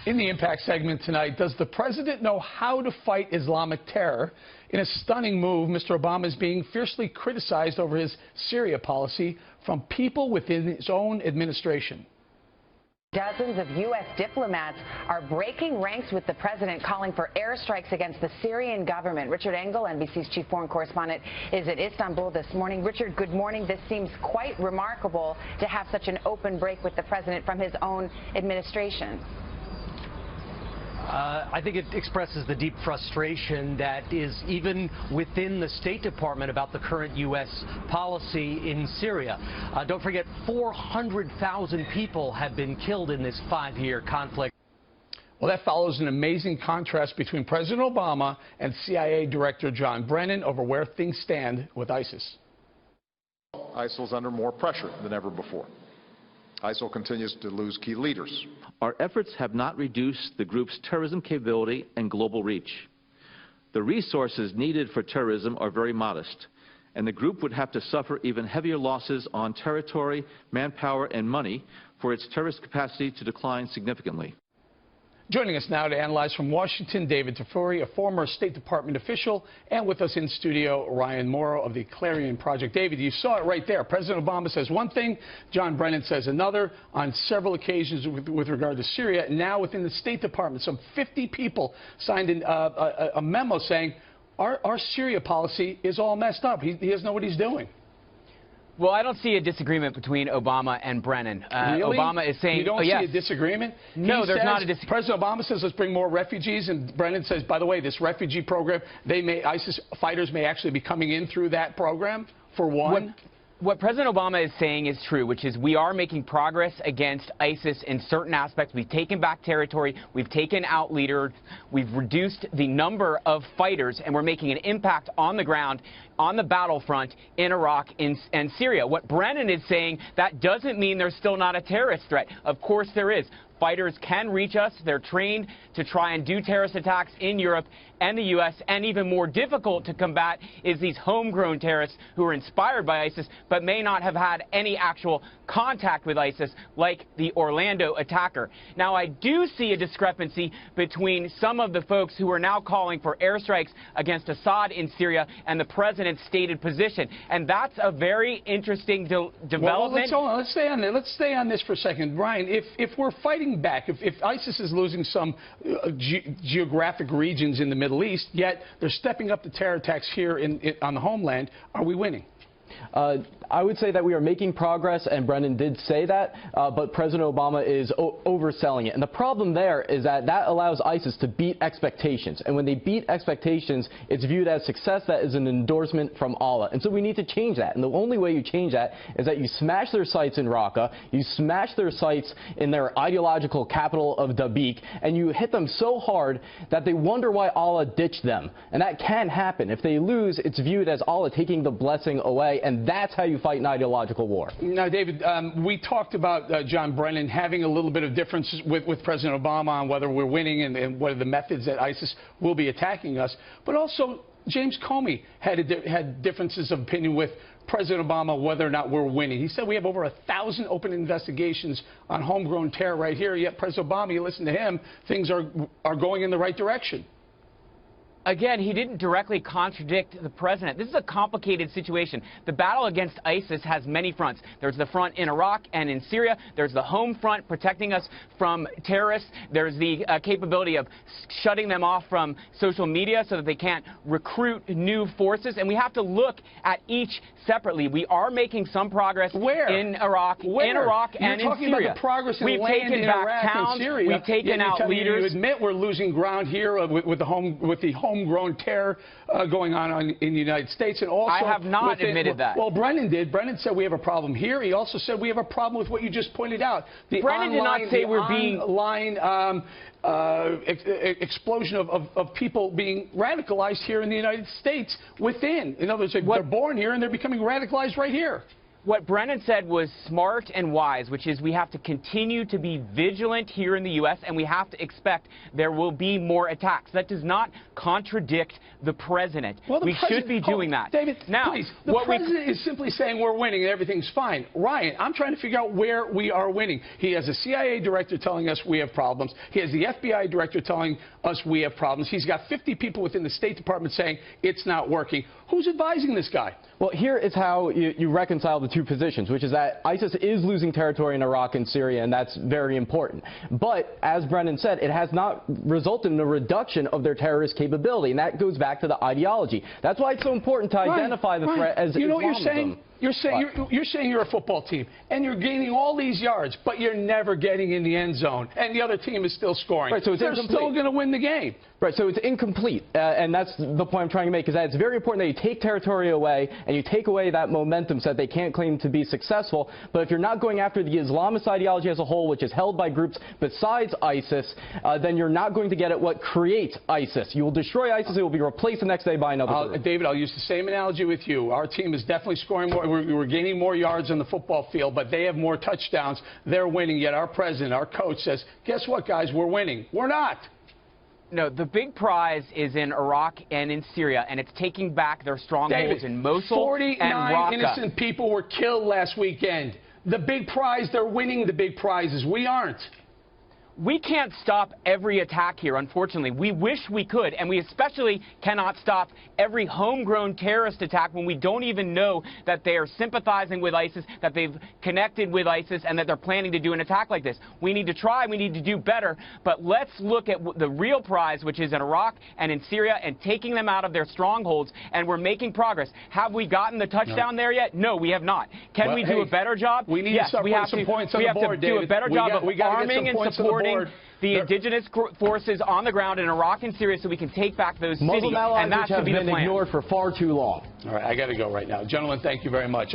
In the Impact segment tonight, does the president know how to fight Islamic terror? In a stunning move, Mr. Obama is being fiercely criticized over his Syria policy from people within his own administration. Dozens of U.S. diplomats are breaking ranks with the president, calling for airstrikes against the Syrian government. Richard Engel, NBC's chief foreign correspondent, is in Istanbul this morning. Richard, good morning. This seems quite remarkable to have such an open break with the president from his own administration. I think it expresses the deep frustration that is even within the State Department about the current U.S. policy in Syria. Don't forget, 400,000 people have been killed in this 5-year conflict. Well, that follows an amazing contrast between President Obama and CIA Director John Brennan over where things stand with ISIS. ISIL is under more pressure than ever before. ISIL continues to lose key leaders. Our efforts have not reduced the group's terrorism capability and global reach. The resources needed for terrorism are very modest, and the group would have to suffer even heavier losses on territory, manpower, and money for its terrorist capacity to decline significantly. Joining us now to analyze from Washington, David Tafuri, a former State Department official, and with us in studio, Ryan Morrow of the Clarion Project. David, you saw it right there. President Obama says one thing, John Brennan says another on several occasions with regard to Syria. And now within the State Department, some 50 people signed a memo saying our Syria policy is all messed up. He doesn't know what he's doing. Well, I don't see a disagreement between Obama and Brennan. Really? Obama is saying... You don't see a disagreement? No, there's not a disagreement. President Obama says let's bring more refugees, and Brennan says, by the way, this refugee program, ISIS fighters may actually be coming in through that program, for one. What President Obama is saying is true, which is we are making progress against ISIS in certain aspects. We've taken back territory, we've taken out leaders, we've reduced the number of fighters, and we're making an impact on the ground, on the battlefront in Iraq and Syria. What Brennan is saying, that doesn't mean there's still not a terrorist threat. Of course there is. Fighters can reach us. They're trained to try and do terrorist attacks in Europe and the U.S., and even more difficult to combat is these homegrown terrorists who are inspired by ISIS but may not have had any actual contact with ISIS, like the Orlando attacker. Now, I do see a discrepancy between some of the folks who are now calling for airstrikes against Assad in Syria and the president's stated position, and that's a very interesting development. Well, let's stay on there. Let's stay on this for a second. Ryan, if we're fighting back, if ISIS is losing some geographic regions in the Middle East, yet they're stepping up the terror attacks here on the homeland, are we winning? I would say that we are making progress, and Brennan did say that, but President Obama is overselling it. And the problem there is that allows ISIS to beat expectations. And when they beat expectations, it's viewed as success that is an endorsement from Allah. And so we need to change that. And the only way you change that is that you smash their sites in Raqqa, you smash their sites in their ideological capital of Dabiq, and you hit them so hard that they wonder why Allah ditched them. And that can happen. If they lose, it's viewed as Allah taking the blessing away, and that's how you fight an ideological war. Now, David, we talked about John Brennan having a little bit of difference with President Obama on whether we're winning and what are the methods that ISIS will be attacking us. But also, James Comey had differences of opinion with President Obama whether or not we're winning. He said we have over 1,000 open investigations on homegrown terror right here, yet President Obama, you listen to him, things are going in the right direction. Again, he didn't directly contradict the president. This is a complicated situation. The battle against ISIS has many fronts. There's the front in Iraq and in Syria. There's the home front protecting us from terrorists. There's the capability of shutting them off from social media so that they can't recruit new forces. And we have to look at each separately. We are making some progress in Iraq, and in Syria. You're talking about the progress in We've land taken in back Iraq towns. and Syria. We've taken out leaders. You admit we're losing ground here with the homegrown terror going on in the United States, and also I have not admitted that. Well, Brennan did. Brennan said we have a problem here. He also said we have a problem with what you just pointed out. Brennan did not say we're being explosion of people being radicalized here in the United States within. In other words, they're born here and they're becoming radicalized right here. What Brennan said was smart and wise, which is we have to continue to be vigilant here in the U.S. and we have to expect there will be more attacks. That does not contradict the president. Well, we should be doing that. David, now, please, the president is simply saying we're winning and everything's fine. Ryan, I'm trying to figure out where we are winning. He has a CIA director telling us we have problems. He has the FBI director telling us we have problems. He's got 50 people within the State Department saying it's not working. Who's advising this guy? Well, here is how you reconcile the two positions, which is that ISIS is losing territory in Iraq and Syria, and that's very important. But, as Brennan said, it has not resulted in a reduction of their terrorist capability, and that goes back to the ideology. That's why it's so important to identify the threat as Islamism. You know what you're saying? You're saying you're a football team, and you're gaining all these yards, but you're never getting in the end zone, and the other team is still scoring. Right, so they're still going to win the game. Right, so it's incomplete, and that's the point I'm trying to make, is that it's very important that you take territory away, and you take away that momentum so that they can't claim to be successful. But if you're not going after the Islamist ideology as a whole, which is held by groups besides ISIS, then you're not going to get at what creates ISIS. You will destroy ISIS, it will be replaced the next day by another group. David, I'll use the same analogy with you. Our team is definitely scoring more. We're gaining more yards on the football field, but they have more touchdowns. They're winning, yet our president, our coach says, guess what, guys, we're winning. We're not. No, the big prize is in Iraq and in Syria, and it's taking back their strongholds in Mosul and Raqqa. 49 innocent people were killed last weekend. The big prize, they're winning the big prizes. We aren't. We can't stop every attack here, unfortunately. We wish we could, and we especially cannot stop every homegrown terrorist attack when we don't even know that they are sympathizing with ISIS, that they've connected with ISIS, and that they're planning to do an attack like this. We need to try, we need to do better, but let's look at the real prize, which is in Iraq and in Syria, and taking them out of their strongholds, and we're making progress. Have we gotten the touchdown there yet? No, we have not. Can we do a better job? We need to start putting some points on the board, David. We have to do a better job of arming and supporting the indigenous forces on the ground in Iraq and Syria so we can take back those cities, and that should be the plan. Muslim allies have been ignored for far too long. All right, I got to go right now. Gentlemen, thank you very much.